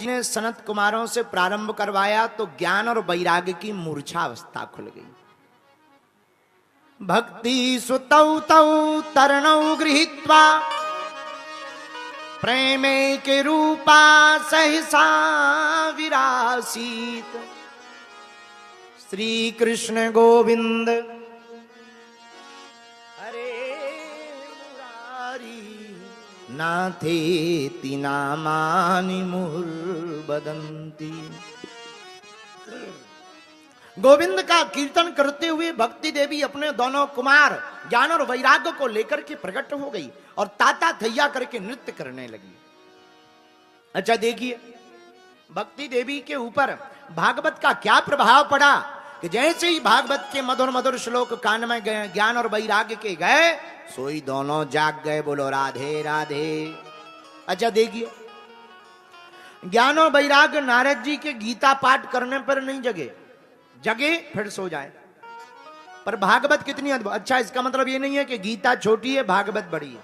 जी ने सनत कुमारों से प्रारंभ करवाया तो ज्ञान और वैराग्य की मूर्छा अवस्था खुल गई। भक्ति सुतौ तौ तरणौ गृहीत्वा प्रेमे के रूपा सहसा विरासीत। श्री कृष्ण गोविंद हरे मुरारी नाथेति नामानि मुहुर्वदन्ति। गोविंद का कीर्तन करते हुए भक्ति देवी अपने दोनों कुमार ज्ञान और वैराग्य को लेकर के प्रकट हो गई और ताता थैया करके नृत्य करने लगी। अच्छा देखिए, भक्ति देवी के ऊपर भागवत का क्या प्रभाव पड़ा कि जैसे ही भागवत के मधुर मधुर श्लोक कान में गए, ज्ञान और वैराग्य के गए, सोई दोनों जाग गए। बोलो राधे राधे। अच्छा देखिए, ज्ञान और वैराग्य नारद जी के गीता पाठ करने पर नहीं जगे, जगे फिर सो जाए। पर भागवत कितनी अद्भुत। अच्छा, इसका मतलब ये नहीं है कि गीता छोटी है भागवत बड़ी है।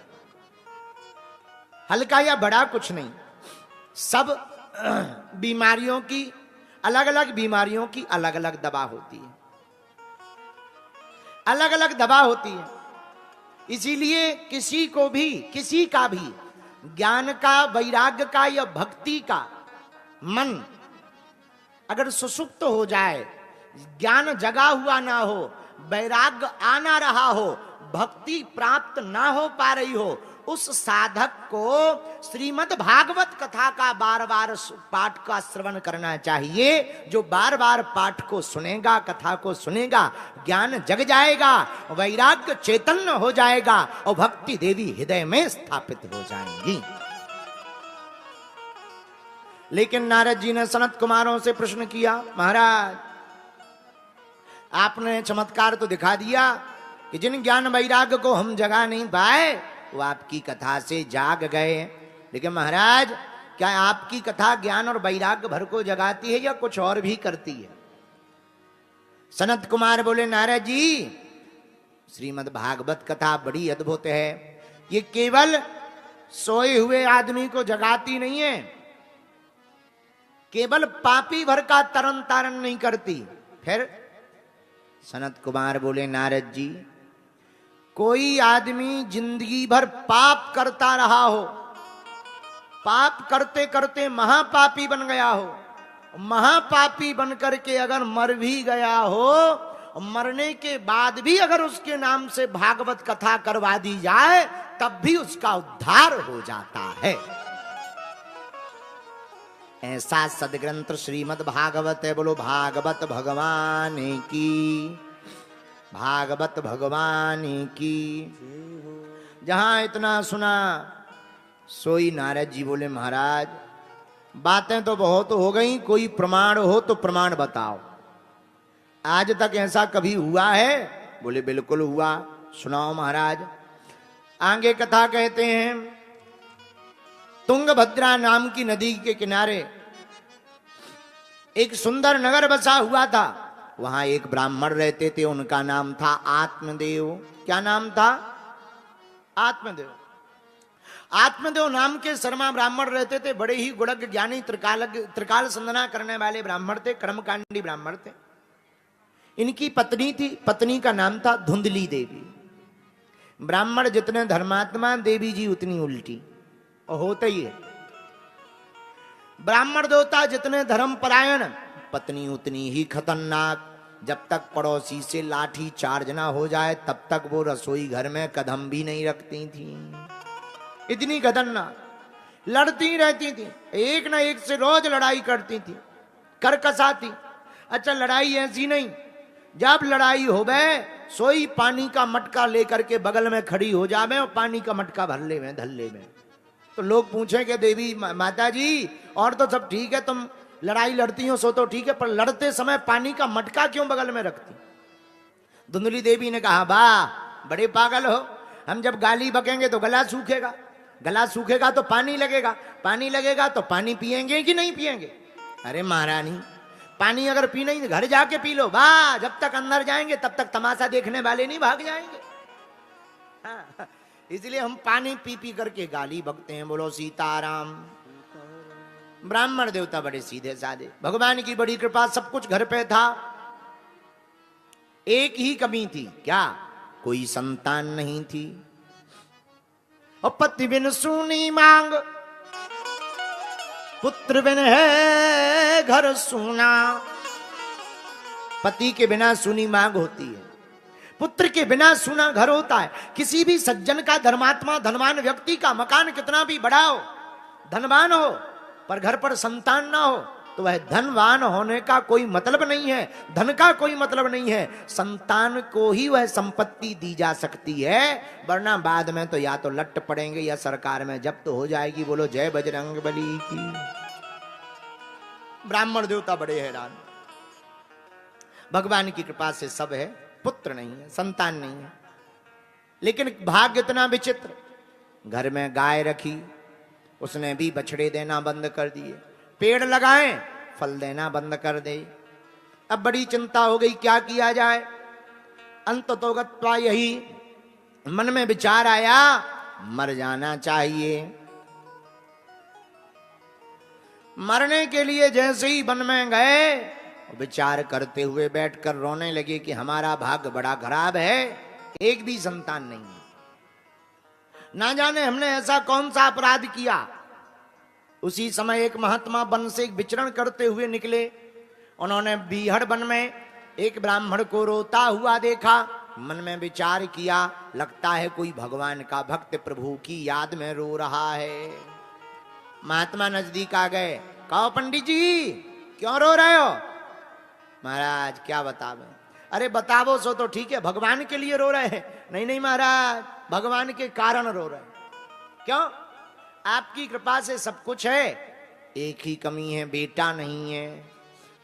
हल्का या बड़ा कुछ नहीं, सब बीमारियों की अलग अलग बीमारियों की अलग अलग दवा होती है, अलग अलग दवा होती है। इसीलिए किसी को भी, किसी का भी ज्ञान का, वैराग्य का या भक्ति का मन अगर सुसुप्त हो जाए, ज्ञान जगा हुआ ना हो, वैराग्य आ ना रहा हो, भक्ति प्राप्त ना हो पा रही हो, उस साधक को श्रीमद् भागवत कथा का बार बार पाठ का श्रवण करना चाहिए। जो बार बार पाठ को सुनेगा, कथा को सुनेगा, ज्ञान जग जाएगा, वैराग्य चैतन्य हो जाएगा और भक्ति देवी हृदय में स्थापित हो जाएंगी। लेकिन नारद जी ने सनत कुमारों से प्रश्न किया, महाराज आपने चमत्कार तो दिखा दिया कि जिन ज्ञान वैराग्य को हम जगा नहीं पाए वो आपकी कथा से जाग गए, लेकिन महाराज क्या आपकी कथा ज्ञान और वैराग्य भर को जगाती है या कुछ और भी करती है? सनत कुमार बोले, नारद जी श्रीमद् भागवत कथा बड़ी अद्भुत है, ये केवल सोए हुए आदमी को जगाती नहीं है, केवल पापी भर का तरन तारण नहीं करती। फिर सनत कुमार बोले, नारद जी कोई आदमी जिंदगी भर पाप करता रहा हो, पाप करते करते महापापी बन गया हो, महापापी बन करके अगर मर भी गया हो, मरने के बाद भी अगर उसके नाम से भागवत कथा करवा दी जाए तब भी उसका उद्धार हो जाता है। ऐसा सदग्रंथ श्रीमद् भागवत है। बोलो भागवत भगवान की, भागवत भगवान की। जहां इतना सुना सोई नारद जी बोले, महाराज बातें तो बहुत हो गई, कोई प्रमाण हो तो प्रमाण बताओ। आज तक ऐसा कभी हुआ है? बोले बिल्कुल हुआ। सुनाओ महाराज। आगे कथा कहते हैं, तुंगभद्रा नाम की नदी के किनारे एक सुंदर नगर बसा हुआ था। वहां एक ब्राह्मण रहते थे, उनका नाम था आत्मदेव। क्या नाम था? आत्मदेव। आत्मदेव नाम के शर्मा ब्राह्मण रहते थे, बड़े ही गुणज्ञ ज्ञानी त्रिकाल संधना करने वाले ब्राह्मण थे, कर्मकांडी ब्राह्मण थे। इनकी पत्नी थी, पत्नी का नाम था धुंधली देवी। ब्राह्मण जितने धर्मात्मा, देवी जी उतनी उल्टी, और होता ही है। ब्राह्मण देवता जितने धर्मपरायण, पत्नी उतनी ही खतरनाक। जब तक पड़ोसी से लाठी चार्ज ना हो जाए तब तक वो रसोई घर में कदम भी नहीं रखती थी। इतनी खतरनाक, लड़ती रहती थी, एक ना एक से रोज लड़ाई करती थी, करकसाती। अच्छा लड़ाई ऐसी नहीं, जब लड़ाई हो गए सोई पानी का मटका लेकर के बगल में खड़ी हो जावे और पानी का मटका भर ले में धल्ले में। तो लोग पूछेंगे देवी माता जी और तो सब ठीक है, तुम लड़ाई लड़ती हो सो तो ठीक है, पर लड़ते समय पानी का मटका क्यों बगल में रखती? धुंधली देवी ने कहा, वाह बड़े पागल हो, हम जब गाली बकेंगे तो गला सूखेगा, गला सूखेगा तो पानी लगेगा, पानी लगेगा तो पानी पिएंगे कि नहीं पिएंगे? अरे महारानी, पानी अगर पीना ही घर जाके पी लो, वाह, जब तक अंदर जाएंगे तब तक तमाशा देखने वाले नहीं भाग जाएंगे। हाँ, इसलिए हम पानी पी पी करके गाली बकते हैं। बोलो सीताराम। ब्राह्मण देवता बड़े सीधे साधे, भगवान की बड़ी कृपा, सब कुछ घर पे था। एक ही कमी थी, क्या? कोई संतान नहीं थी। और पति बिन सूनी मांग, पुत्र बिन है घर सूना। पति के बिना सूनी मांग होती है, पुत्र के बिना सूना घर होता है। किसी भी सज्जन का, धर्मात्मा धनवान व्यक्ति का मकान कितना भी बड़ा हो, धनवान हो, पर घर पर संतान ना हो तो वह धनवान होने का कोई मतलब नहीं है, धन का कोई मतलब नहीं है। संतान को ही वह संपत्ति दी जा सकती है, वरना बाद में तो या तो लट पड़ेंगे या सरकार में जब्त हो जाएगी। बोलो जय बजरंग बली की। ब्राह्मण देवता बड़े हैरान, भगवान की कृपा से सब है, पुत्र नहीं है, संतान नहीं है। लेकिन भाग्य इतना विचित्र, घर में गाय रखी, उसने भी बछड़े देना बंद कर दिए। पेड़ लगाए, फल देना बंद कर दे। अब बड़ी चिंता हो गई, क्या किया जाए। अंततोगत्वा यही मन में विचार आया, मर जाना चाहिए। मरने के लिए जैसे ही वन में गए, विचार करते हुए बैठकर रोने लगे कि हमारा भाग्य बड़ा खराब है, एक भी संतान नहीं है। ना जाने हमने ऐसा कौन सा अपराध किया। उसी समय एक महात्मा वन से विचरण करते हुए निकले। उन्होंने बीहड़ वन में एक ब्राह्मण को रोता हुआ देखा। मन में विचार किया, लगता है कोई भगवान का भक्त प्रभु की याद में रो रहा है। महात्मा नजदीक आ गए, कहो पंडित जी क्यों रो रहे हो? महाराज क्या बतावे? अरे बतावो सो तो ठीक है, भगवान के लिए रो रहे हैं? नहीं नहीं महाराज, भगवान के कारण रो रहे हैं। क्यों? आपकी कृपा से सब कुछ है, एक ही कमी है, बेटा नहीं है।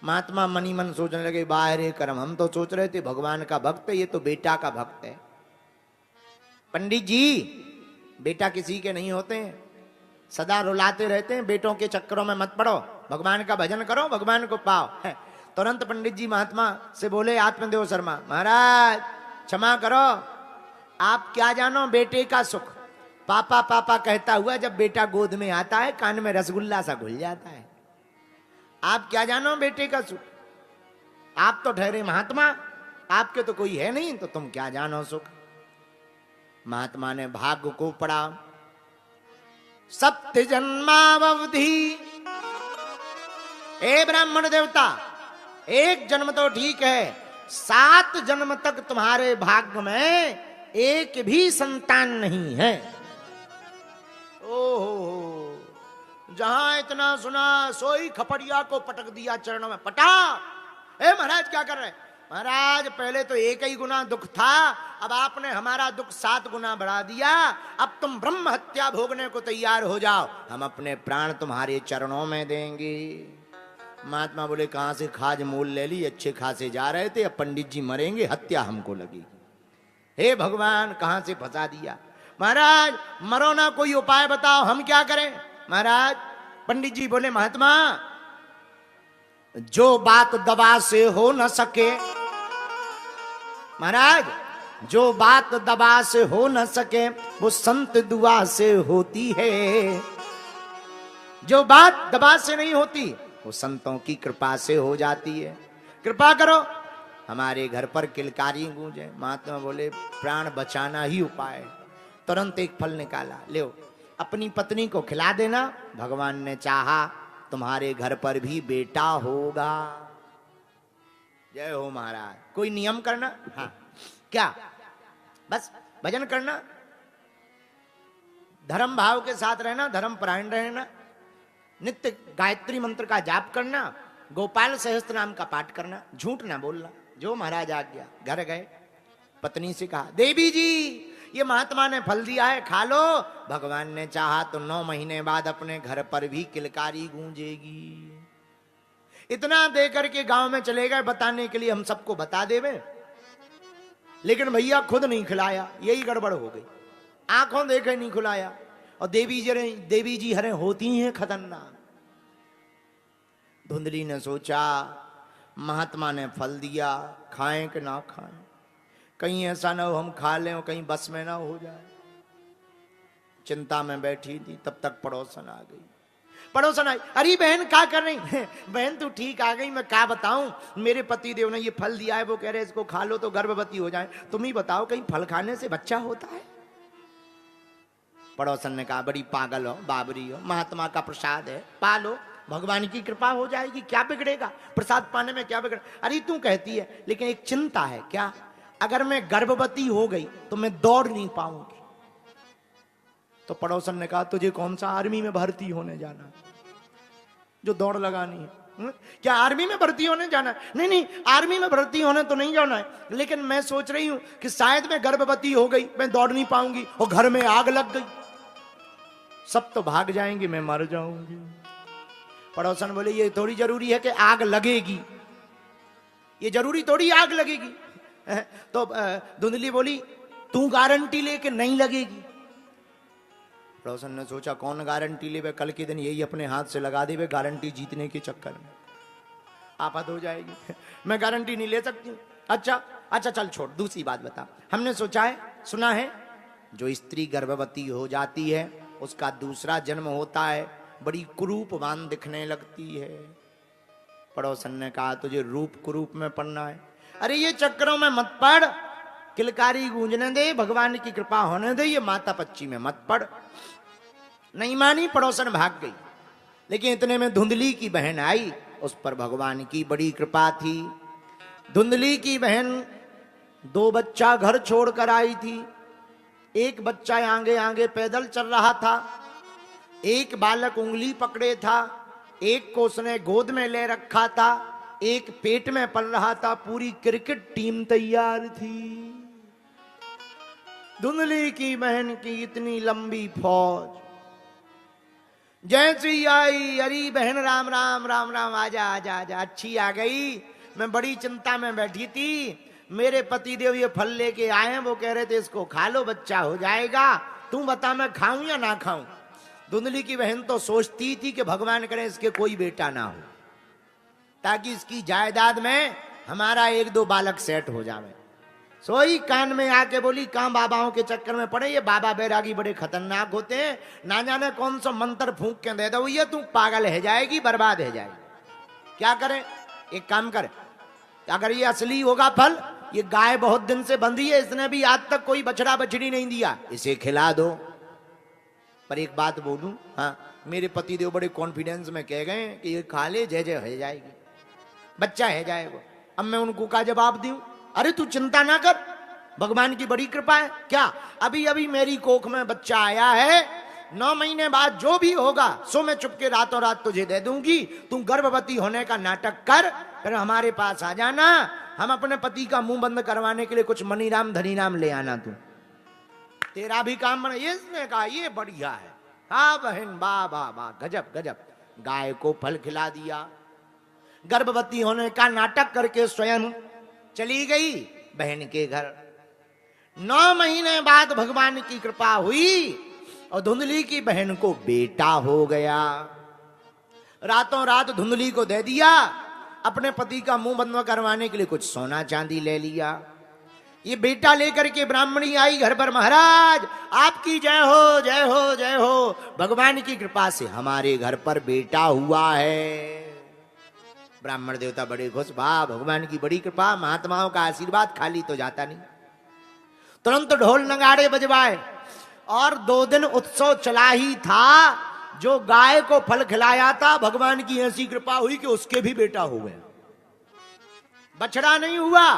महात्मा मनी मन सोचने लगे, बाहर कर्म, हम तो सोच रहे थे भगवान का भक्त है, ये तो बेटा का भक्त है। पंडित जी बेटा किसी के नहीं होते हैं, सदा रुलाते रहते हैं, बेटों के चक्करों में मत पड़ो, भगवान का भजन करो, भगवान को पाओ। तुरंत पंडित जी महात्मा से बोले, आत्मदेव शर्मा, महाराज क्षमा करो, आप क्या जानो बेटे का सुख। पापा पापा कहता हुआ जब बेटा गोद में आता है, कान में रसगुल्ला सा घुल जाता है। आप क्या जानो बेटे का सुख? आप तो ठहरे महात्मा, आपके तो कोई है नहीं, तो तुम क्या जानो सुख। महात्मा ने भाग्य को पढ़ा, सप्त जन्मावधि। ए ब्राह्मण देवता, एक जन्म तो ठीक है, 7 जन्म तक तुम्हारे भाग्य में एक भी संतान नहीं है। ओहो, जहां इतना सुना सोई खपड़िया को पटक दिया चरणों में, पटा। ए महाराज क्या कर रहे? महाराज पहले तो एक ही गुना दुख था, अब आपने हमारा दुख 7 गुना बढ़ा दिया। अब तुम ब्रह्म हत्या भोगने को तैयार हो जाओ, हम अपने प्राण तुम्हारे चरणों में देंगे। महात्मा बोले, कहां से खाज मोल ले ली, अच्छे खासे जा रहे थे, अब पंडित जी मरेंगे, हत्या हमको लगेगी। हे भगवान, कहां से फंसा दिया। महाराज मरो ना, कोई उपाय बताओ, हम क्या करें? महाराज पंडित जी बोले, महात्मा जो बात दबा से हो न सके, महाराज जो बात दबा से हो न सके वो संत दुआ से होती है। जो बात दबा से नहीं होती वो संतों की कृपा से हो जाती है। कृपा करो हमारे घर पर किलकारी गूंजे। महात्मा बोले, प्राण बचाना ही उपाय है। तुरंत एक फल निकाला, ले अपनी पत्नी को खिला देना, भगवान ने चाहा तुम्हारे घर पर भी बेटा होगा। जय हो महाराज। कोई नियम करना? हाँ, क्या? बस भजन करना, धर्म भाव के साथ रहना, धर्म परायण रहना, नित्य गायत्री मंत्र का जाप करना, गोपाल सहस्त्र नाम का पाठ करना, झूठ ना बोलना। जो महाराज आ गया, घर गए, पत्नी से कहा, देवी जी ये महात्मा ने फल दिया है, खा लो। भगवान ने चाहा तो 9 महीने बाद अपने घर पर भी किलकारी गूंजेगी। इतना दे करके गांव में चले गए बताने के लिए, हम सबको बता देवे, लेकिन भैया खुद नहीं खिलाया, यही गड़बड़ हो गई। आंखों देखे नहीं खिलाया। और देवी जी हरे होती हैं खतरनाक। धुंधली ने सोचा, महात्मा ने फल दिया, खाएं कि ना खाएं, कहीं ऐसा ना हो हम खा लें और कहीं बस में ना हो जाए। चिंता में बैठी थी, तब तक पड़ोसन आ गई। पड़ोसन आई, अरे बहन क्या कर रही बहन तू ठीक आ गई, मैं क्या बताऊं, मेरे पति देव ने ये फल दिया है, वो कह रहे इसको खा लो तो गर्भवती हो जाए, तुम ही बताओ कहीं फल खाने से बच्चा होता है? पड़ोसन ने कहा, बड़ी पागल हो, बाबरी हो, महात्मा का प्रसाद है, पालो, भगवान की कृपा हो जाएगी, क्या बिगड़ेगा, प्रसाद पाने में क्या बिगड़। अरे तू कहती है, लेकिन एक चिंता है। क्या? अगर मैं गर्भवती हो गई तो मैं दौड़ नहीं पाऊंगी। तो पड़ोसन ने कहा, तुझे कौन सा आर्मी में भर्ती होने जाना जो दौड़ लगानी है? क्या आर्मी में भर्ती होने जाना है? नहीं नहीं, आर्मी में भर्ती होने तो नहीं जाना है, लेकिन मैं सोच रही हूं कि शायद मैं गर्भवती हो गई, मैं दौड़ नहीं पाऊंगी और घर में आग लग गई, सब तो भाग जाएंगे, मैं मर जाऊंगी। पड़ोसन बोले, ये थोड़ी जरूरी है कि आग लगेगी, ये जरूरी थोड़ी आग लगेगी। तो धुंधली बोली, तू गारंटी ले कि नहीं लगेगी? पड़ोसन ने सोचा, कौन गारंटी ले, कल के दिन यही अपने हाथ से लगा दे गारंटी जीतने के चक्कर में, आफत हो जाएगी, मैं गारंटी नहीं ले सकती। अच्छा अच्छा चल छोड़, दूसरी बात बता। हमने सोचा है, सुना है, जो स्त्री गर्भवती हो जाती है उसका दूसरा जन्म होता है, बड़ी कुरूपवान दिखने लगती है। पड़ोसन ने कहा, तुझे रूप कुरूप में पढ़ना है? अरे ये चक्करों में मत पढ़, किलकारी गूंजने दे, भगवान की कृपा होने दे, ये माता पच्ची में मत पढ़। नहीं मानी, पड़ोसन भाग गई। लेकिन इतने में धुंधली की बहन आई, उस पर भगवान की बड़ी कृपा थी। धुंधली की बहन 2 बच्चा घर छोड़कर आई थी। एक बच्चा आगे आगे पैदल चल रहा था, एक बालक उंगली पकड़े था, एक को उसने गोद में ले रखा था, एक पेट में पल रहा था। पूरी क्रिकेट टीम तैयार थी। धुंधली की बहन की इतनी लंबी फौज जैसी आई, अरे बहन राम राम राम राम, आजा आजा आजा, अच्छी आ गई, मैं बड़ी चिंता में बैठी थी, मेरे पति देव ये फल लेके आए हैं, वो कह रहे थे इसको खा लो बच्चा हो जाएगा, तू बता मैं खाऊं या ना खाऊं। धुंधली की बहन तो सोचती थी कि भगवान करे इसके कोई बेटा ना हो, ताकि इसकी जायदाद में हमारा 1-2 बालक सेट हो जावे। सोई कान में आके बोली, कहां बाबाओं के चक्कर में पड़े, ये बाबा बैरागी बड़े खतरनाक होते हैं, ना जाने कौन सा मंत्र फूंक के दे दो, ये तू पागल है जाएगी, बर्बाद है जाएगी। क्या करें? एक काम कर, अगर ये असली होगा फल, ये गाय बहुत दिन से बंधी है, इसने भी आज तक कोई बछड़ा बछड़ी नहीं दिया, इसे खिला दो। पर एक बात बोलूं, हाँ, मेरे पति देव बड़े कॉन्फिडेंस में कह गए कि ये खा ले, जय जय हो जाएगी, बच्चा है जाएगा। अब मैं उनको क्या जवाब दूं? अरे तू चिंता ना कर, भगवान की बड़ी कृपा है। क्या? अभी अभी मेरी कोख में बच्चा आया है, 9 महीने बाद जो भी होगा सो मैं चुपके रातों रात तुझे दे दूंगी, तू गर्भवती होने का नाटक कर, फिर हमारे पास आ जाना, हम अपने पति का मुंह बंद करवाने के लिए कुछ मनीराम धनीराम ले आना, तू तेरा भी काम बना। ये इसने कहा, ये बढ़िया है, हाँ बहन, वाह वाह वाह, गजब गजब। गाय को फल खिला दिया, गर्भवती होने का नाटक करके स्वयं चली गई बहन के घर। 9 महीने बाद भगवान की कृपा हुई और धुंधली की बहन को बेटा हो गया। रातों रात धुंधली को दे दिया, अपने पति का मुंह बंद करवाने के लिए कुछ सोना चांदी ले लिया। ये बेटा लेकर के ब्राह्मणी आई घर पर, महाराज आपकी जय हो जय हो जय हो, भगवान की कृपा से हमारे घर पर बेटा हुआ है। ब्राह्मण देवता बड़े खुश, वाह भगवान की बड़ी कृपा, महात्माओं का आशीर्वाद खाली तो जाता नहीं। तुरंत ढोल नगाड़े बजवाए और 2 दिन उत्सव चला ही था। जो गाय को फल खिलाया था, भगवान की ऐसी कृपा हुई कि उसके भी बेटा हो गया। बछड़ा नहीं हुआ,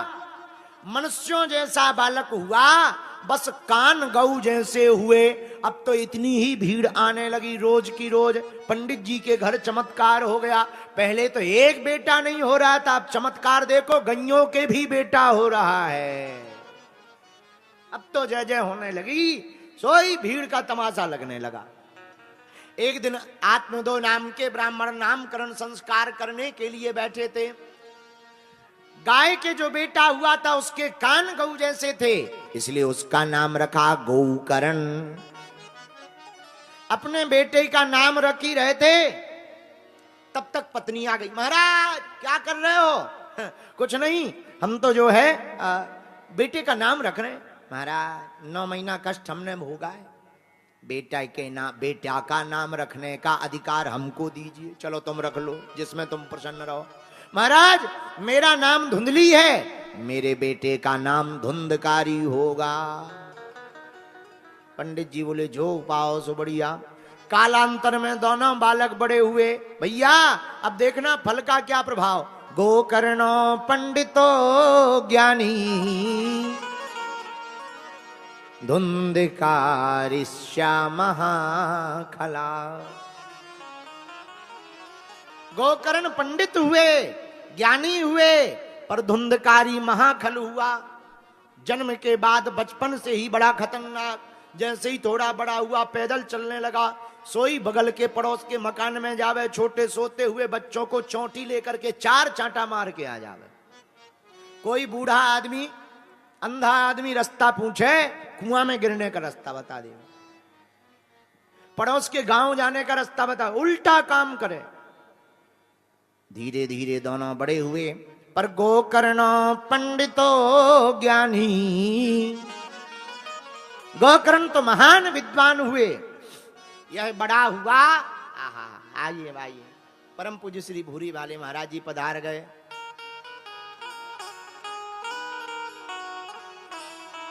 मनुष्यों जैसा बालक हुआ, बस कान गऊ जैसे हुए। अब तो इतनी ही भीड़ आने लगी रोज की रोज, पंडित जी के घर चमत्कार हो गया। पहले तो एक बेटा नहीं हो रहा था, अब चमत्कार देखो, गइयों के भी बेटा हो रहा है। अब तो जय जय होने लगी, सोई भीड़ का तमाशा लगने लगा। एक दिन आत्मदो नाम के ब्राह्मण नामकरण संस्कार करने के लिए बैठे थे। गाय के जो बेटा हुआ था उसके कान गऊ जैसे थे, इसलिए उसका नाम रखा गौकरण। अपने बेटे का नाम रख ही रहे थे, तब तक पत्नी आ गई। महाराज क्या कर रहे हो? कुछ नहीं, हम तो जो है बेटे का नाम रख रहे हैं। महाराज 9 महीना कष्ट हमने भोगा है, बेटा का नाम रखने का अधिकार हमको दीजिए, चलो तुम रख लो जिसमें तुम प्रसन्न रहो। महाराज मेरा नाम धुंधली है, मेरे बेटे का नाम धुंधकारी होगा। पंडित जी बोले जो पाओ सो बढ़िया। कालांतर में दोनों बालक बड़े हुए। भैया अब देखना फल का क्या प्रभाव। गोकर्णो पंडितो ज्ञानी धुंधकारिष्या महाखला। गोकर्ण पंडित हुए, ज्ञानी हुए, पर धुंधकारी महाखल हुआ। जन्म के बाद बचपन से ही बड़ा खतरनाक। जैसे ही थोड़ा बड़ा हुआ पैदल चलने लगा, सोई बगल के पड़ोस के मकान में जावे, छोटे सोते हुए बच्चों को चोटी लेकर के 4 चांटा मार के आ जावे। कोई बूढ़ा आदमी, अंधा आदमी रास्ता पूछे, कुआं में गिरने का रास्ता बता दे, पड़ोस के गांव जाने का रास्ता बता, उल्टा काम करे। धीरे धीरे दोनों बड़े हुए, पर गोकर्ण पंडितो ज्ञानी, गोकर्ण तो महान विद्वान हुए। यह बड़ा हुआ। आहा, आइए आइए। परम पूज्य श्री भूरी वाले महाराज जी पधार गए।